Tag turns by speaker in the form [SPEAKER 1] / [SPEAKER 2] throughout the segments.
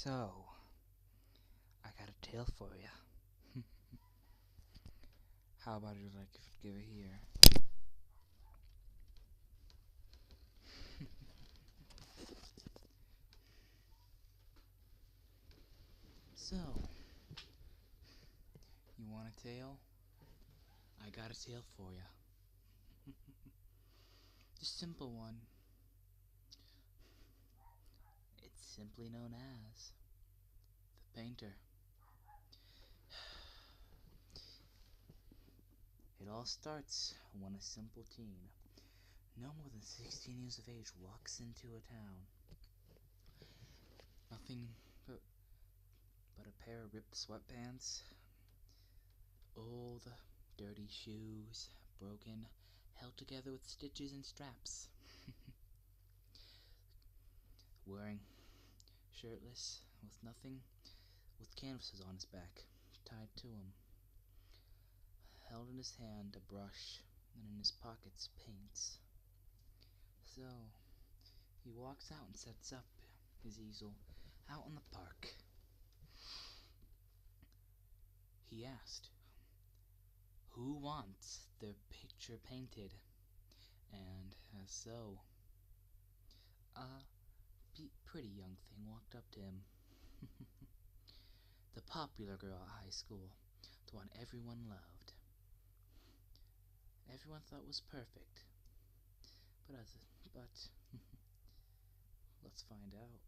[SPEAKER 1] So, I got a tale for you. How about you like give it here? So, you want a tale? I got a tale for you. Just simple one. It's simply known as the painter. It all starts when a simple teen, no more than 16 years of age, walks into a town. Nothing but a pair of ripped sweatpants, old, dirty shoes, broken, held together with stitches and straps. Wearing shirtless, with nothing, with canvases on his back, tied to him. Held in his hand a brush, and in his pockets paints. So, he walks out and sets up his easel out in the park. He asked, "Who wants their picture painted?" And as so, a pretty young thing walked up to him. The popular girl at high school, the one everyone loved. Everyone thought was perfect. But let's find out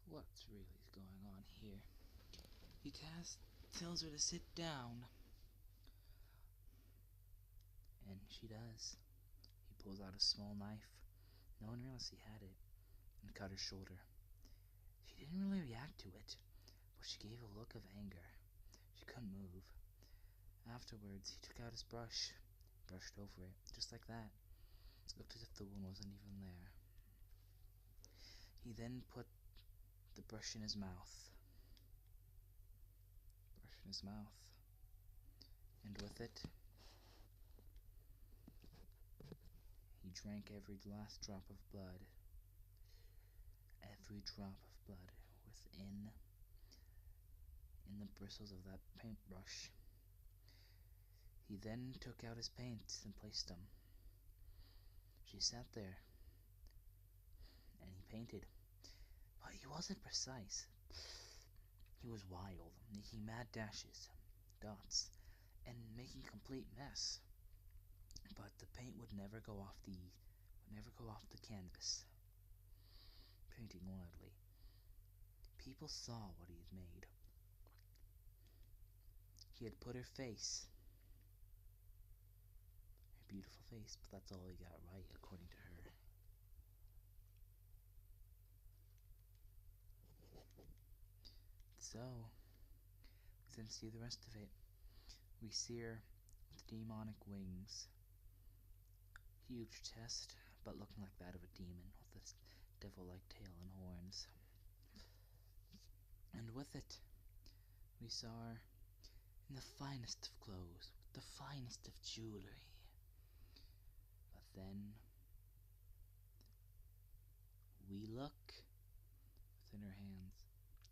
[SPEAKER 1] what's really going on here. He tells her to sit down, and she does. He pulls out a small knife. No one realized he had it, and cut her shoulder. She didn't really react to it, but she gave a look of anger. She couldn't move. Afterwards, he took out his brush, brushed over it, just like that. It looked as if the wound wasn't even there. He then put the brush in his mouth. And with it, he drank every last drop of blood. Every drop of blood within the bristles of that paintbrush. He then took out his paints and placed them. She sat there, and he painted. But he wasn't precise. He was wild, making mad dashes, dots, and making a complete mess. But the paint would never go off the canvas. Painting wildly. People saw what he had made. He had put her face, her beautiful face, but that's all he got right, according to her. So, we then see the rest of it. We see her with demonic wings, huge chest, but looking like that of a demon, with a devil-like tail and horns. And with it, we saw her in the finest of clothes, with the finest of jewelry. But then, we look within her hands,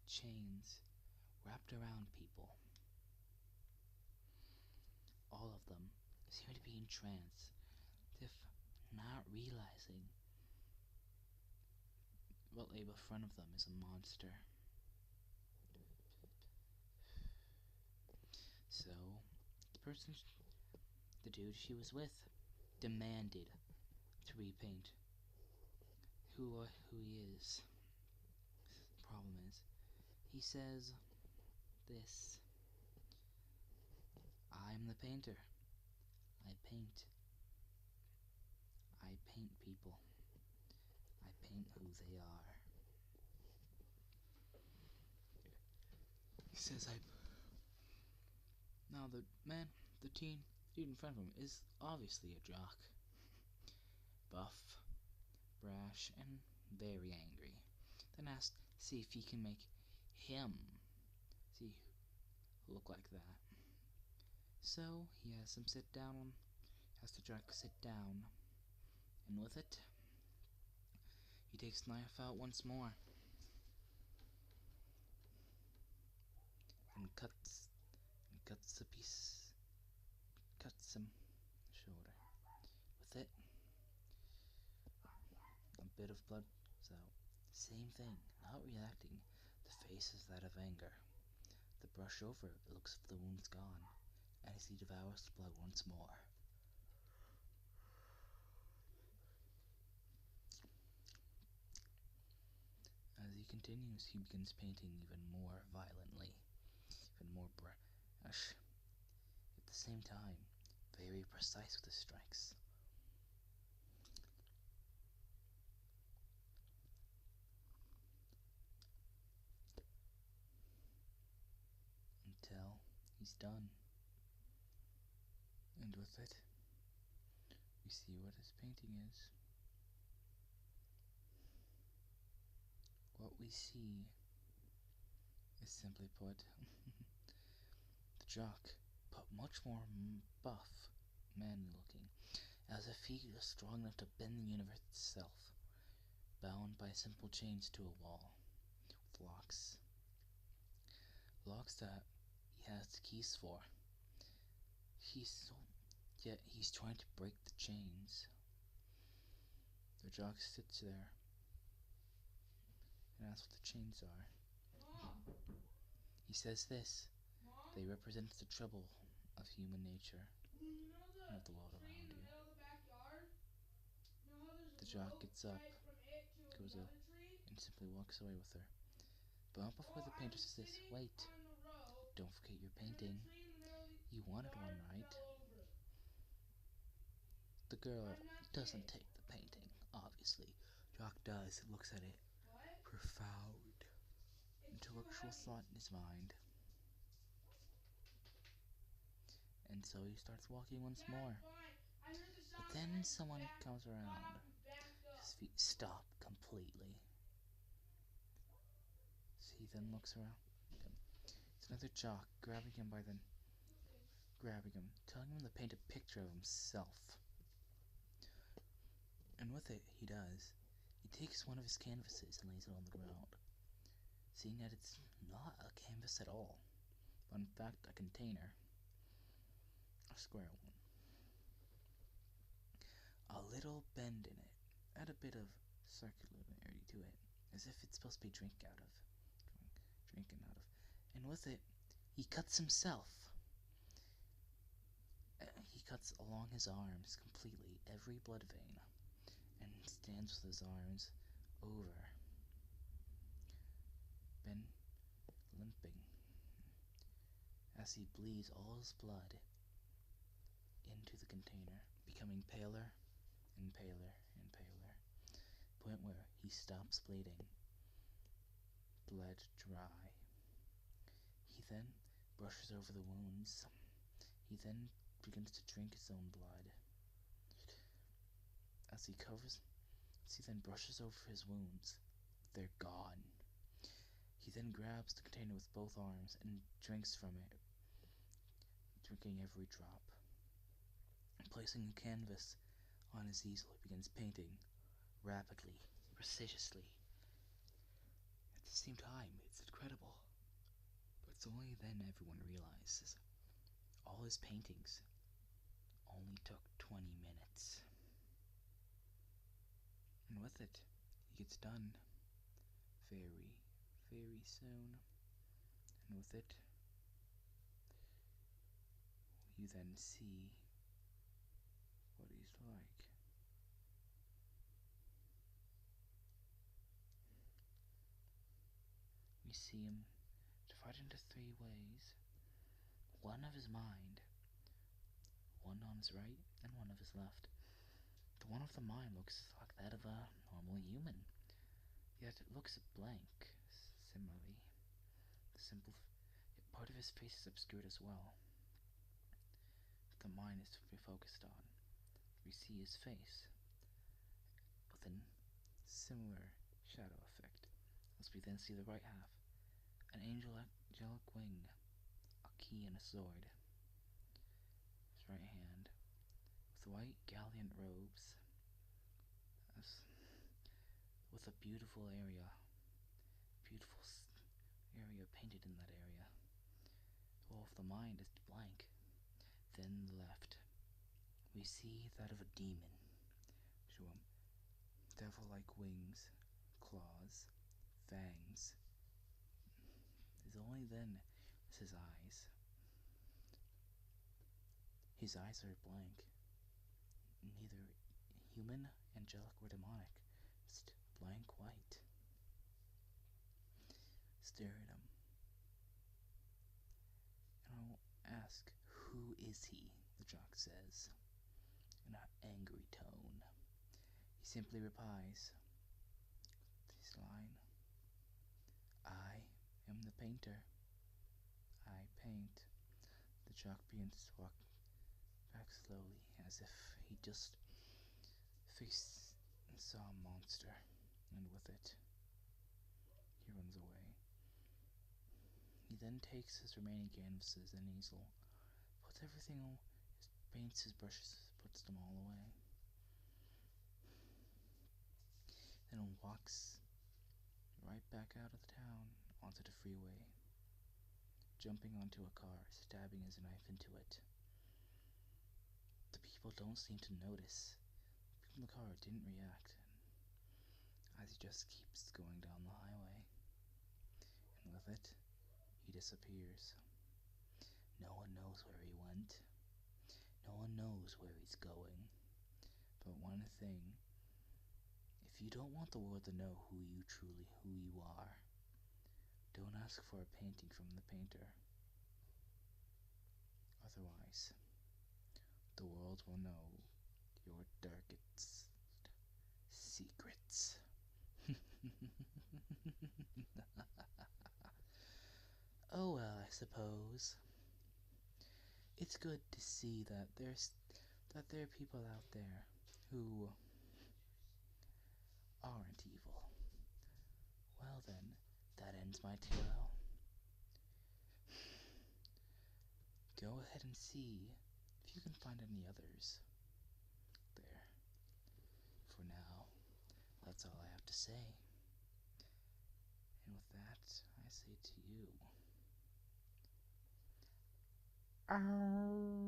[SPEAKER 1] chains wrapped around people. All of them seem to be in trance, as if not realizing what lay in front of them is a monster. So, the dude she was with, demanded to repaint who he is. The problem is, he says this: "I'm the painter. I paint. I paint people. I paint who they are." He says, Now the dude in front of him is obviously a jock. Buff, brash, and very angry. Then asked, see if he can make him look like that. So he has the jock sit down, and with it, he takes the knife out once more. and cuts a piece, cuts him shoulder. With it, a bit of blood comes out. Same thing, not reacting. The face is that of anger. The brush over it looks as if the wound's gone, and as he devours the blood once more. As he continues, he begins painting even more violently, even more brash. At the same time, very precise with his strikes. Until he's done. And with it, we see what his painting is. What we see is, simply put, the jock, but much more buff, manly looking, as if he was strong enough to bend the universe itself, bound by simple chains to a wall, with locks. Locks that he has the keys for. Yet he's trying to break the chains. The jock sits there and asks what the chains are.
[SPEAKER 2] Mom.
[SPEAKER 1] He says this:
[SPEAKER 2] Mom?
[SPEAKER 1] they represent the trouble of human nature
[SPEAKER 2] You know
[SPEAKER 1] and of the world
[SPEAKER 2] tree
[SPEAKER 1] around
[SPEAKER 2] in the
[SPEAKER 1] you.
[SPEAKER 2] middle of the backyard? You know how there's a
[SPEAKER 1] The jock
[SPEAKER 2] rope
[SPEAKER 1] gets up,
[SPEAKER 2] right from it to
[SPEAKER 1] goes
[SPEAKER 2] the
[SPEAKER 1] up,
[SPEAKER 2] other tree?
[SPEAKER 1] and simply walks away with her. But not before
[SPEAKER 2] Well,
[SPEAKER 1] the
[SPEAKER 2] I
[SPEAKER 1] painter
[SPEAKER 2] was
[SPEAKER 1] says this:
[SPEAKER 2] sitting
[SPEAKER 1] wait,
[SPEAKER 2] on the rope,
[SPEAKER 1] don't forget your
[SPEAKER 2] and then
[SPEAKER 1] painting.
[SPEAKER 2] the tree in the middle of the
[SPEAKER 1] You wanted one,
[SPEAKER 2] yard
[SPEAKER 1] right?
[SPEAKER 2] fell over.
[SPEAKER 1] The girl
[SPEAKER 2] I'm not
[SPEAKER 1] doesn't
[SPEAKER 2] kidding.
[SPEAKER 1] take the painting, obviously. Jock does, looks at it.
[SPEAKER 2] What?
[SPEAKER 1] Profound,
[SPEAKER 2] It's
[SPEAKER 1] intellectual
[SPEAKER 2] too heavy.
[SPEAKER 1] thought in his mind. And so he starts walking once
[SPEAKER 2] Yeah,
[SPEAKER 1] more.
[SPEAKER 2] it's fine. I heard the
[SPEAKER 1] But
[SPEAKER 2] sound
[SPEAKER 1] then
[SPEAKER 2] and I
[SPEAKER 1] someone comes
[SPEAKER 2] got
[SPEAKER 1] around.
[SPEAKER 2] up and backed up.
[SPEAKER 1] His feet stop completely. So he then looks around. It's another jock grabbing him, telling him to paint a picture of himself. And with it, he does. He takes one of his canvases and lays it on the ground, seeing that it's not a canvas at all, but in fact a container, a square one. A little bend in it, add a bit of circularity to it, as if it's supposed to be drinking out of. And with it, he cuts himself. He cuts along his arms completely, every blood vein, and stands with his arms over, been limping, as he bleeds all his blood into the container, becoming paler and paler and paler, point where he stops bleeding, bled dry. He then brushes over the wounds. He then begins to drink his own blood. As he then brushes over his wounds. They're gone. He then grabs the container with both arms and drinks from it, drinking every drop. Placing the canvas on his easel, he begins painting rapidly, precisely. At the same time, it's incredible. But it's only then everyone realizes all his paintings only took 20 minutes. And with it, he gets done very, very soon. And with it, you then see what he's like. We see him divided into 3 ways. One of his mind, one on his right, and one of his left. The one of the mind looks like that of a normal human, yet it looks blank. Similarly, part of his face is obscured as well. The mind is to be focused on. We see his face, with a similar shadow effect, as we then see the right half, an angelic wing, a key and a sword. His right hand, with white gallant robes, with a beautiful area painted in that area. Well, if the mind is blank, then the left, we see that of a demon. Show him devil-like wings, claws, fangs. Is only then is his eyes. His eyes are blank, neither human, angelic, or demonic, just blank white. Stare at him, and I'll ask, "Who is he?" the jock says, in an angry tone. He simply replies this line: "I am the painter. I paint." The jock begins to walk back slowly, as if he just saw a monster, and with it, he runs away. He then takes his remaining canvases and easel, puts everything on, paints his brushes, puts them all away, then walks right back out of the town onto the freeway, jumping onto a car, stabbing his knife into it. The people don't seem to notice. The people in the car didn't react, as he just keeps going down the highway, and with it, he disappears. No one knows where he went. No one knows where he's going. But one thing, if you don't want the world to know who you are, don't ask for a painting from the painter. Otherwise, the world will know your darkest secrets. Oh well, I suppose. It's good to see that there are people out there who aren't evil. Well then, that ends my tale. Go ahead and see if you can find any others there. For now, that's all I have to say. And with that, I say to you, ow.